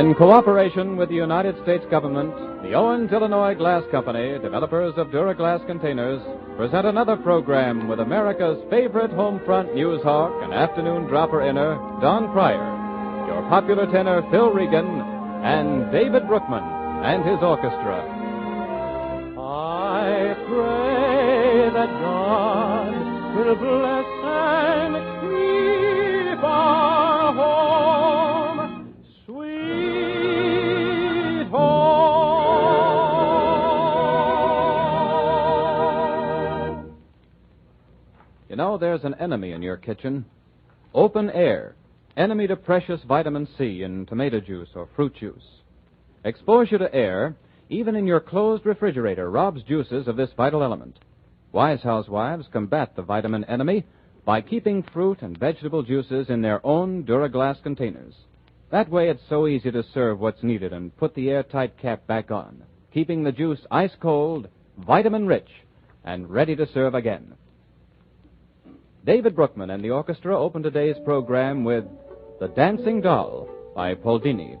In cooperation with the United States government, the Owens, Illinois Glass Company, developers of Duraglass containers, present another program with America's favorite home front news hawk and afternoon dropper-inner, Don Pryor, your popular tenor, Phil Regan, and David Brookman and his orchestra. I pray that God will bless and keep our home, sweet home. You know, there's an enemy in your kitchen. Open air. Enemy to precious vitamin C in tomato juice or fruit juice. Exposure to air, even in your closed refrigerator, robs juices of this vital element. Wise housewives combat the vitamin enemy by keeping fruit and vegetable juices in their own Duraglass containers. That way it's so easy to serve what's needed and put the airtight cap back on, keeping the juice ice cold, vitamin rich, and ready to serve again. David Brookman and the orchestra open today's program with The Dancing Doll by Poldini.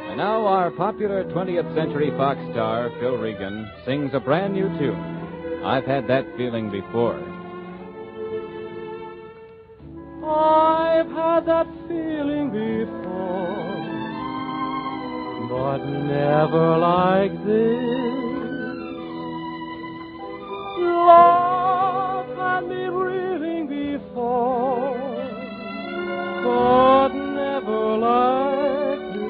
And now our popular 20th Century Fox star, Phil Regan, sings a brand new tune. I've had that feeling before. I've had that feeling before, but never like this. Love had me reeling before, but never like this.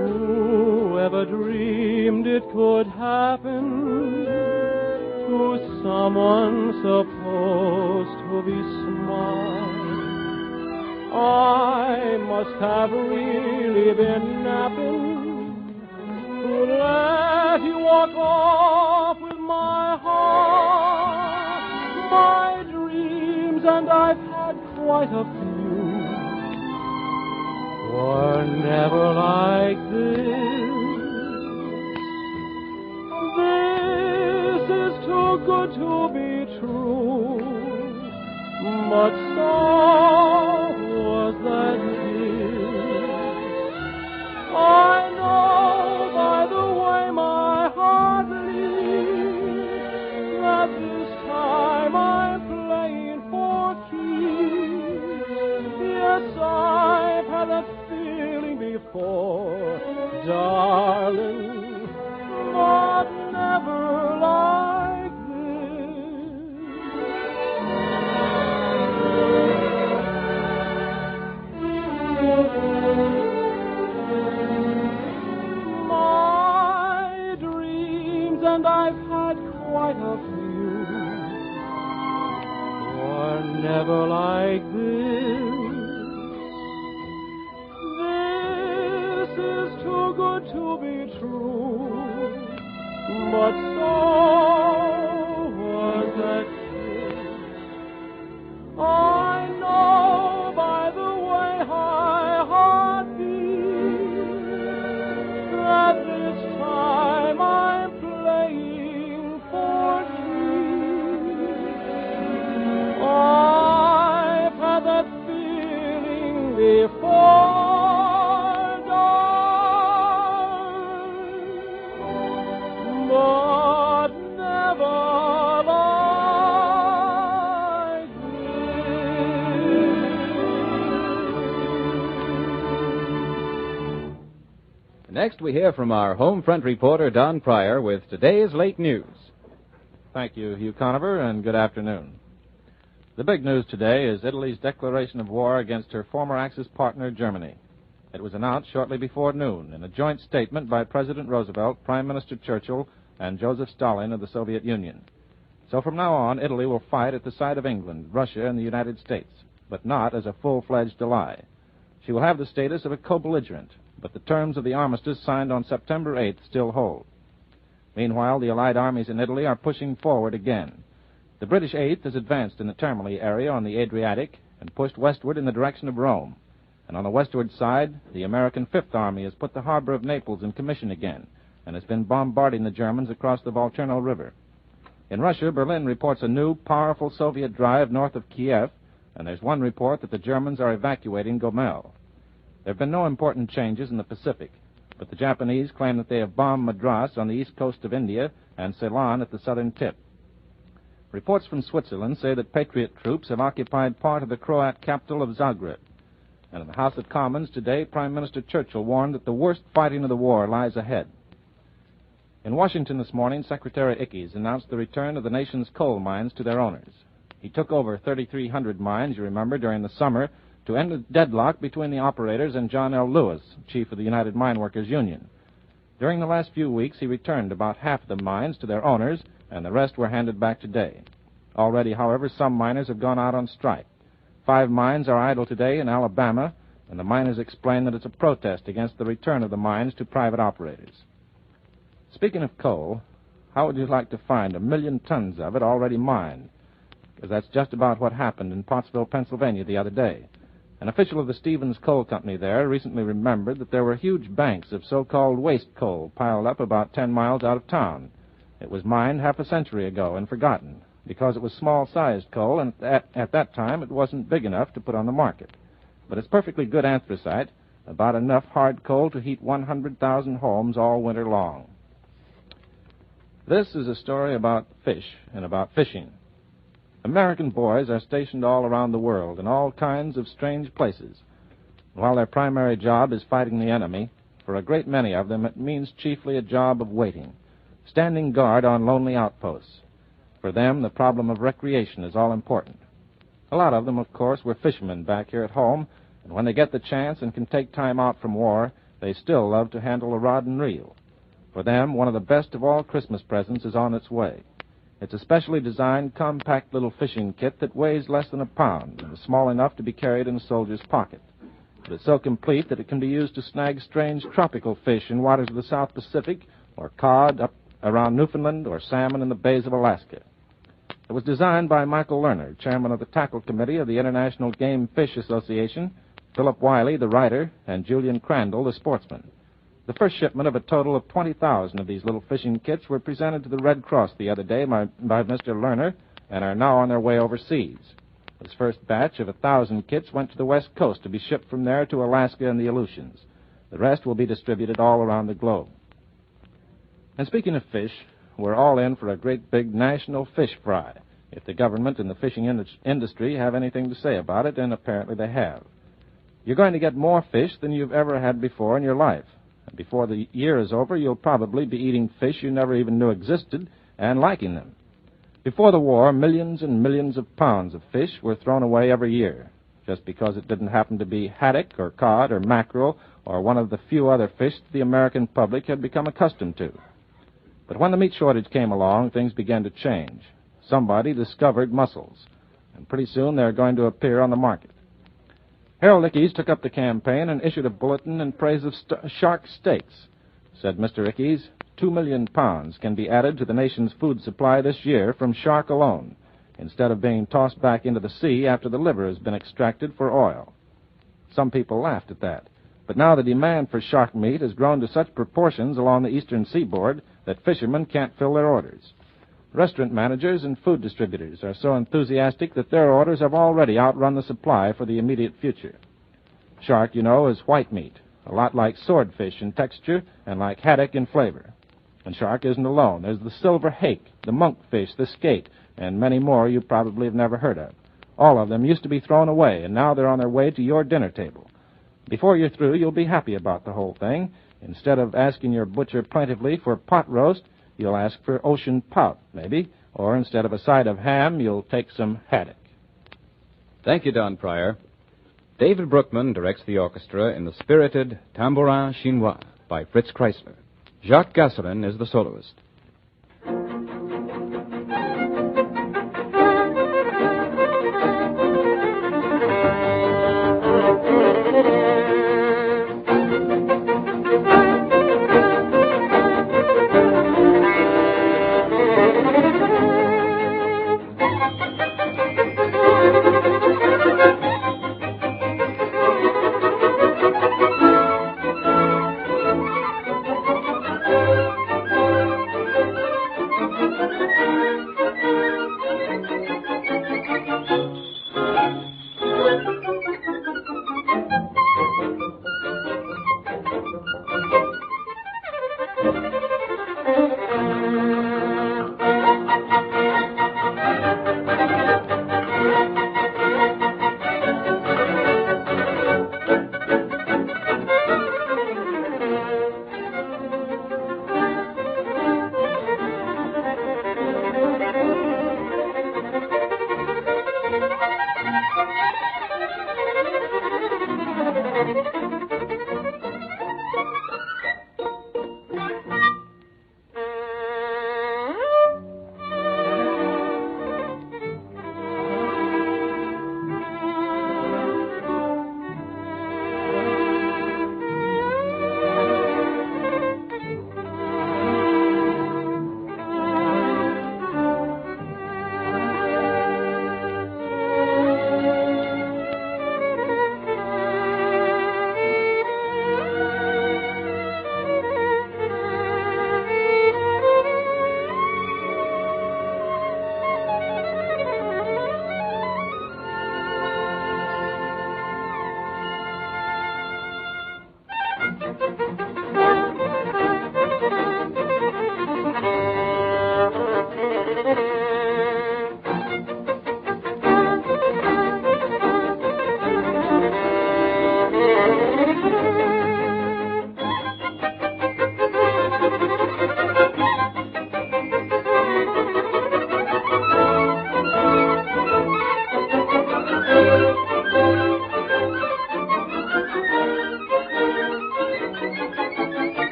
Whoever dreamed it could happen to someone supposed to be smart? I must have really been napping to let you walk off with my heart. My dreams, and I've had quite a few, were never like this. This is too good to be true, but so was that kiss. I know by the way my heart beats that this time I'm playing for keeps. Yes, I've had that feeling before, and I've had quite a few, were never like this. This is too good to be true, but so was that kiss. I know by the way my heart beats that this time I'm playing for keeps. I've had that feeling before, darling, but never like this. Next, we hear from our home front reporter, Don Pryor, with today's late news. Thank you, Hugh Conover, and good afternoon. The big news today is Italy's declaration of war against her former Axis partner, Germany. It was announced shortly before noon in a joint statement by President Roosevelt, Prime Minister Churchill, and Joseph Stalin of the Soviet Union. So from now on, Italy will fight at the side of England, Russia, and the United States, but not as a full-fledged ally. She will have the status of a co-belligerent, but the terms of the armistice signed on September 8th still hold. Meanwhile, the Allied armies in Italy are pushing forward again. The British 8th has advanced in the Termoli area on the Adriatic and pushed westward in the direction of Rome. And on the westward side, the American 5th Army has put the harbor of Naples in commission again and has been bombarding the Germans across the Volturno River. In Russia, Berlin reports a new, powerful Soviet drive north of Kiev, and there's one report that the Germans are evacuating Gomel. There have been no important changes in the Pacific, but the Japanese claim that they have bombed Madras on the east coast of India and Ceylon at the southern tip. Reports from Switzerland say that Patriot troops have occupied part of the Croat capital of Zagreb. And in the House of Commons today, Prime Minister Churchill warned that the worst fighting of the war lies ahead. In Washington this morning, Secretary Ickes announced the return of the nation's coal mines to their owners. He took over 3,300 mines, you remember, during the summer to end the deadlock between the operators and John L. Lewis, chief of the United Mine Workers Union. During the last few weeks, he returned about half of the mines to their owners, and the rest were handed back today. Already, however, some miners have gone out on strike. 5 mines are idle today in Alabama, and the miners explain that it's a protest against the return of the mines to private operators. Speaking of coal, how would you like to find 1 million tons of it already mined? Because that's just about what happened in Pottsville, Pennsylvania the other day. An official of the Stevens Coal Company there recently remembered that there were huge banks of so-called waste coal piled up about 10 miles out of town. It was mined half a century ago and forgotten because it was small-sized coal, and at that time it wasn't big enough to put on the market. But it's perfectly good anthracite, about enough hard coal to heat 100,000 homes all winter long. This is a story about fish and about fishing. American boys are stationed all around the world in all kinds of strange places. While their primary job is fighting the enemy, for a great many of them it means chiefly a job of waiting, standing guard on lonely outposts. For them, the problem of recreation is all important. A lot of them, of course, were fishermen back here at home, and when they get the chance and can take time out from war, they still love to handle a rod and reel. For them, one of the best of all Christmas presents is on its way. It's a specially designed, compact little fishing kit that weighs less than a pound and is small enough to be carried in a soldier's pocket. But it's so complete that it can be used to snag strange tropical fish in waters of the South Pacific, or cod up around Newfoundland, or salmon in the bays of Alaska. It was designed by Michael Lerner, chairman of the Tackle Committee of the International Game Fish Association, Philip Wiley, the writer, and Julian Crandall, the sportsman. The first shipment of a total of 20,000 of these little fishing kits were presented to the Red Cross the other day by Mr. Lerner and are now on their way overseas. This first batch of 1,000 kits went to the West Coast to be shipped from there to Alaska and the Aleutians. The rest will be distributed all around the globe. And speaking of fish, we're all in for a great big national fish fry, if the government and the fishing industry have anything to say about it, and apparently they have. You're going to get more fish than you've ever had before in your life. And before the year is over, you'll probably be eating fish you never even knew existed and liking them. Before the war, millions and millions of pounds of fish were thrown away every year, just because it didn't happen to be haddock or cod or mackerel or one of the few other fish that the American public had become accustomed to. But when the meat shortage came along, things began to change. Somebody discovered mussels, and pretty soon they're going to appear on the market. Harold Ickes took up the campaign and issued a bulletin in praise of shark steaks. Said Mr. Ickes, 2 million pounds can be added to the nation's food supply this year from shark alone, instead of being tossed back into the sea after the liver has been extracted for oil. Some people laughed at that, but now the demand for shark meat has grown to such proportions along the eastern seaboard that fishermen can't fill their orders. Restaurant managers and food distributors are so enthusiastic that their orders have already outrun the supply for the immediate future. Shark, you know, is white meat, a lot like swordfish in texture and like haddock in flavor. And shark isn't alone. There's the silver hake, the monkfish, the skate, and many more you probably have never heard of. All of them used to be thrown away, and now they're on their way to your dinner table. Before you're through, you'll be happy about the whole thing. Instead of asking your butcher plaintively for pot roast, you'll ask for ocean pout, maybe, or instead of a side of ham, you'll take some haddock. Thank you, Don Pryor. David Brookman directs the orchestra in the spirited Tambourin Chinois by Fritz Kreisler. Jacques Gasselin is the soloist.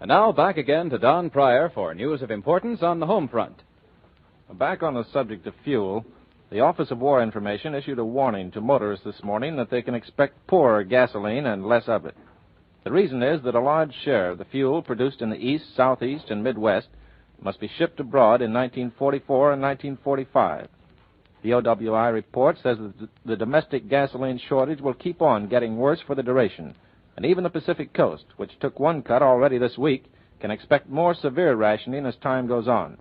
Now back again to Don Pryor for news of importance on the home front. Back on the subject of fuel, the Office of War Information issued a warning to motorists this morning that they can expect poorer gasoline and less of it. The reason is that a large share of the fuel produced in the East, Southeast, and Midwest must be shipped abroad in 1944 and 1945. The OWI report says that the domestic gasoline shortage will keep on getting worse for the duration, and even the Pacific Coast, which took one cut already this week, can expect more severe rationing as time goes on.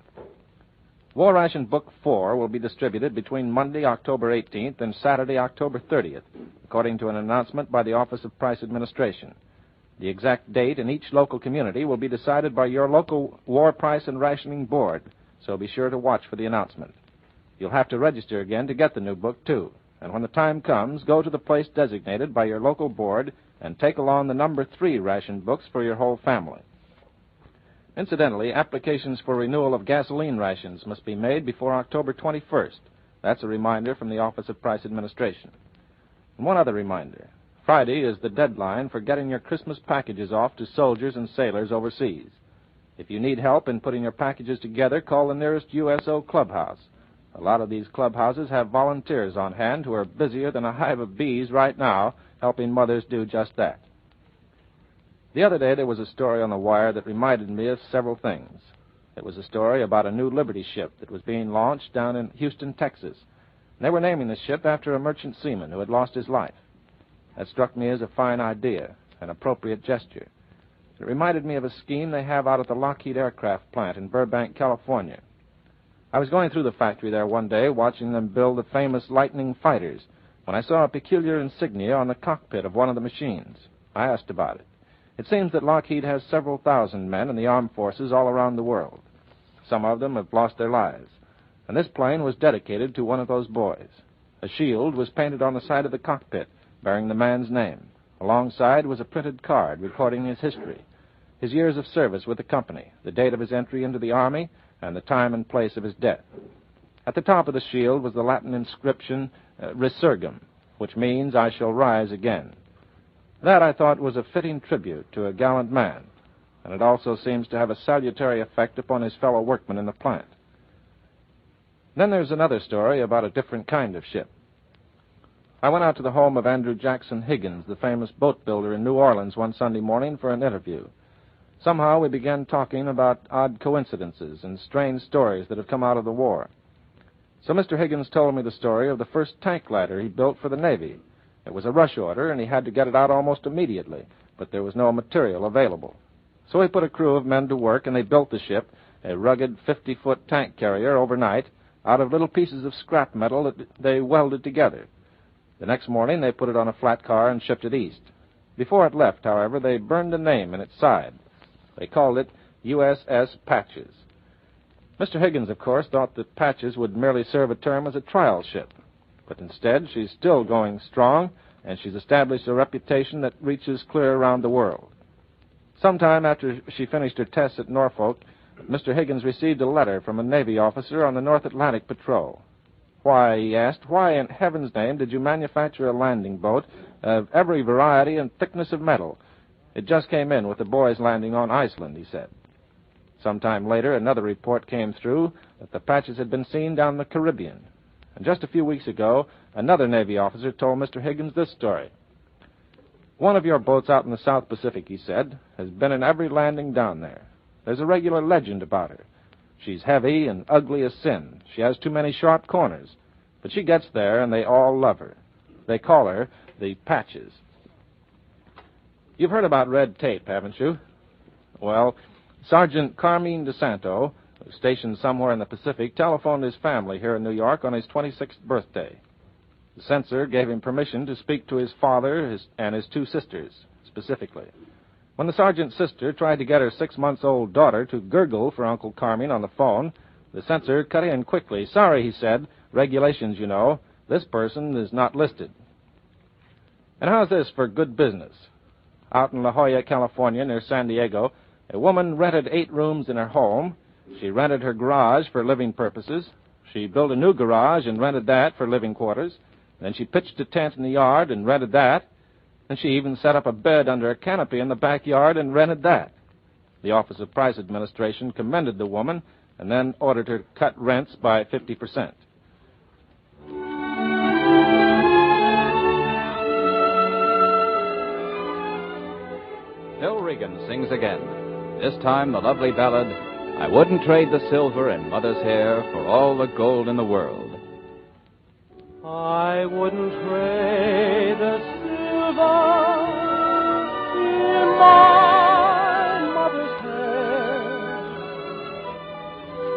War Ration Book 4 will be distributed between Monday, October 18th and Saturday, October 30th, according to an announcement by the Office of Price Administration. The exact date in each local community will be decided by your local War Price and Rationing Board, so be sure to watch for the announcement. You'll have to register again to get the new book, too. And when the time comes, go to the place designated by your local board and take along the number 3 ration books for your whole family. Incidentally, applications for renewal of gasoline rations must be made before October 21st. That's a reminder from the Office of Price Administration. And one other reminder. Friday is the deadline for getting your Christmas packages off to soldiers and sailors overseas. If you need help in putting your packages together, call the nearest USO clubhouse. A lot of these clubhouses have volunteers on hand who are busier than a hive of bees right now helping mothers do just that. The other day there was a story on the wire that reminded me of several things. It was a story about a new Liberty ship that was being launched down in Houston, Texas. And they were naming the ship after a merchant seaman who had lost his life. That struck me as a fine idea, an appropriate gesture. It reminded me of a scheme they have out at the Lockheed Aircraft plant in Burbank, California. I was going through the factory there one day watching them build the famous Lightning fighters when I saw a peculiar insignia on the cockpit of one of the machines. I asked about it. It seems that Lockheed has several thousand men in the armed forces all around the world. Some of them have lost their lives, and this plane was dedicated to one of those boys. A shield was painted on the side of the cockpit, bearing the man's name. Alongside was a printed card recording his history, his years of service with the company, the date of his entry into the Army, and the time and place of his death. At the top of the shield was the Latin inscription, Resurgam, which means, I shall rise again. That, I thought, was a fitting tribute to a gallant man, and it also seems to have a salutary effect upon his fellow workmen in the plant. Then there's another story about a different kind of ship. I went out to the home of Andrew Jackson Higgins, the famous boat builder in New Orleans, one Sunday morning for an interview. Somehow we began talking about odd coincidences and strange stories that have come out of the war. So Mr. Higgins told me the story of the first tank ladder he built for the Navy. It was a rush order, and he had to get it out almost immediately, but there was no material available. So he put a crew of men to work, and they built the ship, a rugged 50-foot tank carrier, overnight, out of little pieces of scrap metal that they welded together. The next morning they put it on a flat car and shipped it east. Before it left, however, they burned a name in its side. They called it USS Patches. Mr. Higgins, of course, thought that Patches would merely serve a term as a trial ship. But instead, she's still going strong, and she's established a reputation that reaches clear around the world. Sometime after she finished her tests at Norfolk, Mr. Higgins received a letter from a Navy officer on the North Atlantic Patrol. Why, he asked, why in heaven's name did you manufacture a landing boat of every variety and thickness of metal? It just came in with the boys landing on Iceland, he said. Sometime later, another report came through that the Patches had been seen down the Caribbean. And just a few weeks ago, another Navy officer told Mr. Higgins this story. One of your boats out in the South Pacific, he said, has been in every landing down there. There's a regular legend about her. She's heavy and ugly as sin. She has too many sharp corners. But she gets there, and they all love her. They call her the Patches. You've heard about red tape, haven't you? Well, Sergeant Carmine DeSanto, stationed somewhere in the Pacific, telephoned his family here in New York on his 26th birthday. The censor gave him permission to speak to his father and his 2 sisters, specifically. When the sergeant's sister tried to get her 6-month-old daughter to gurgle for Uncle Carmine on the phone, the censor cut in quickly. Sorry, he said. Regulations, you know. This person is not listed. And how's this for good business? Out in La Jolla, California, near San Diego, a woman rented 8 rooms in her home. She rented her garage for living purposes. She built a new garage and rented that for living quarters. Then she pitched a tent in the yard and rented that. And she even set up a bed under a canopy in the backyard and rented that. The Office of Price Administration commended the woman and then ordered her to cut rents by 50%. Bill Regan sings again. This time the lovely ballad, I Wouldn't Trade the Silver in Mother's Hair for all the gold in the world. I wouldn't trade the silver in my mother's hair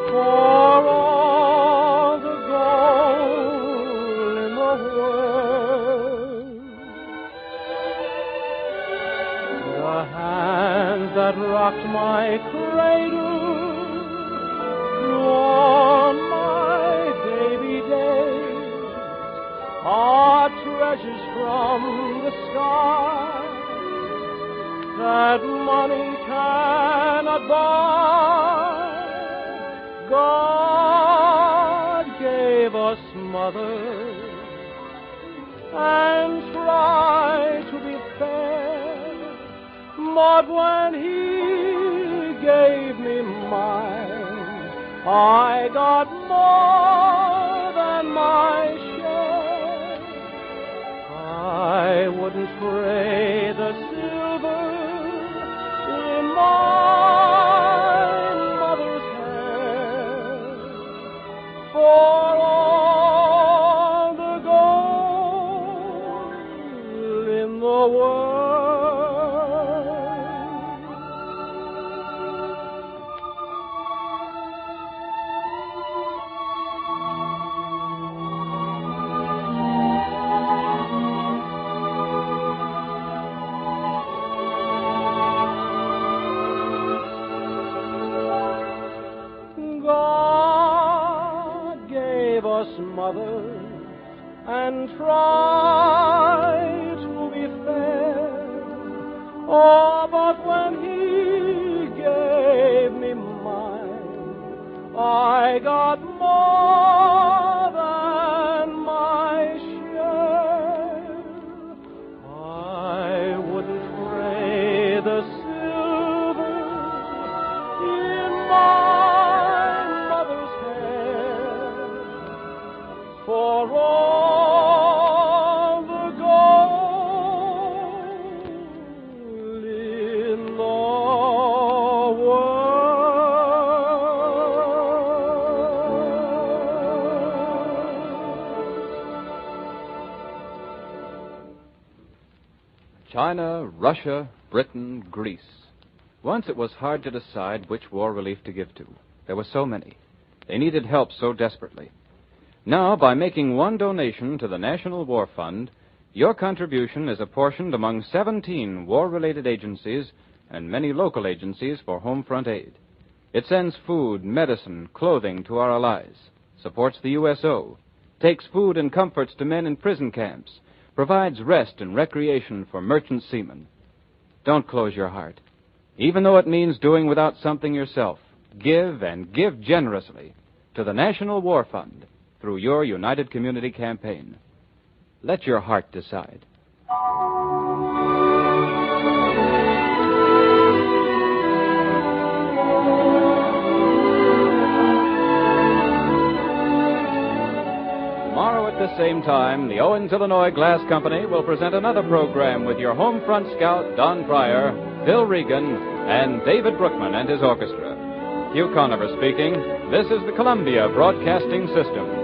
for all rocked my cradle through all my baby days, are treasures from the sky that money cannot buy. God gave us mothers and tried to be fair, but when He gave me mine, I got more than my share. I wouldn't trade the silver in my mother's hand for all the gold in the world. God gave us mothers and tried to be fair. Oh, but when He gave me mine, I got more than my share. I wouldn't trade the silver in my mother's hand for all the gold in the China, Russia, Britain, Greece. Once it was hard to decide which war relief to give to. There were so many. They needed help so desperately. Now, by making one donation to the National War Fund, your contribution is apportioned among 17 war-related agencies and many local agencies for home front aid. It sends food, medicine, clothing to our allies, supports the USO, takes food and comforts to men in prison camps, provides rest and recreation for merchant seamen. Don't close your heart. Even though it means doing without something yourself, give and give generously to the National War Fund through your United Community Campaign. Let your heart decide. Tomorrow at the same time, the Owens, Illinois Glass Company will present another program with your home front scout, Don Pryor, Phil Regan, and David Brookman and his orchestra. Hugh Conover speaking. This is the Columbia Broadcasting System.